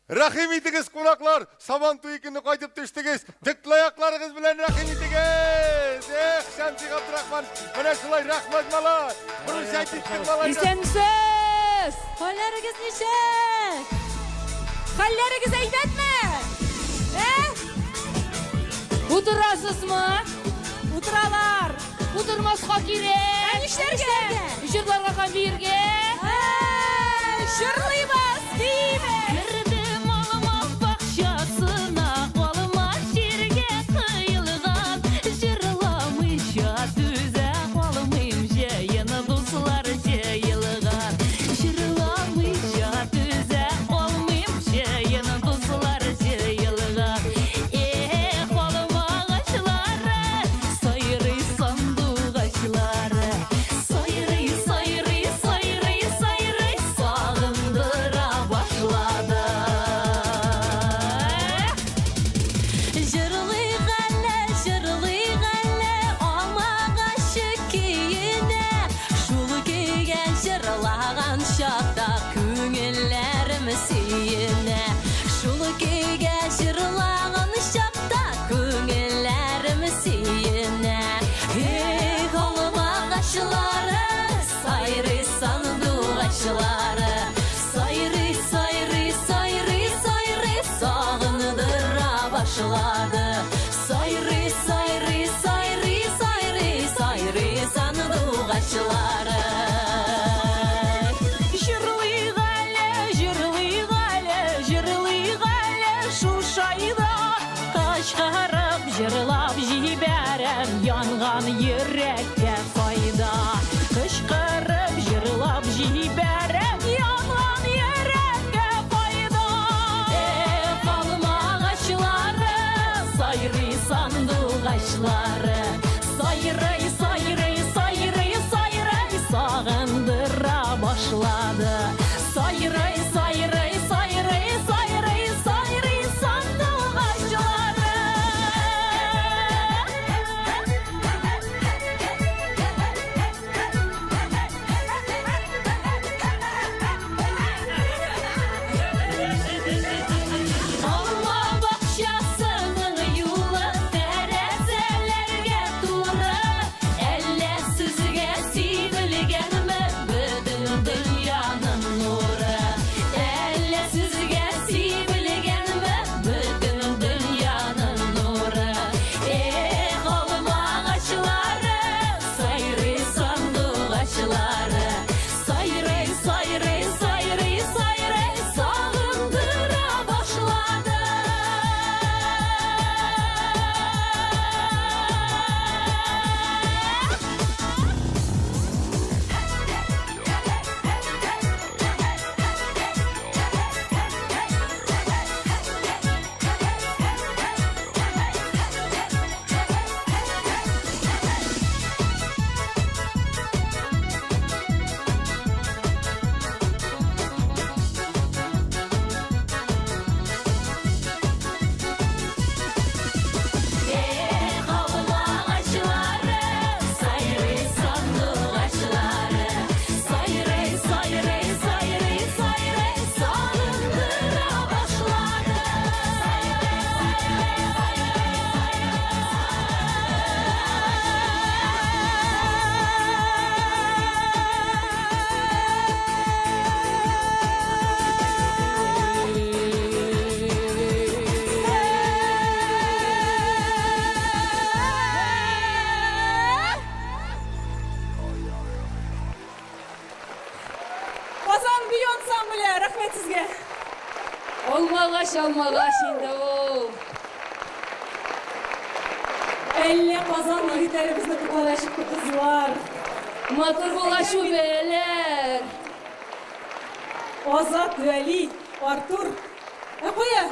Рахим итігіз қонақлар, сабан туйкіні қайтып түштігіз, жүктілі аяқларыңыз білен рахим итігіз. Шамсик Абдрахман, міне шылай рахмат мала. Бұрын шайтиштің мала. Есенсіз! Халлеріңіз нешек? Халлеріңіз әйдетме? Отырасыз мы? Отыралар. Отырмасқа керек. Әніштерге? Жырларға қамберге? Жырлаймыз дейміз. Жырлап жибәрәм янган йөрәккә файда. Кычкырып жырлап жибәрәм янган йөрәккә файда. Калмагачлары, сайрый сандугачлары, сайрый, сайрый, сайрый, сайрый сагындыра башлады. Сайрый, сайрый, сайрый, сайрый, сайрый сандугачлары. Рахмет сізге. Олмағаш енді ол. Әлі Қазан мұхиттәрімізді құлалашып күтізілар. Матыр болашу бәлер. Азат, Вәли, Артур. Қоя.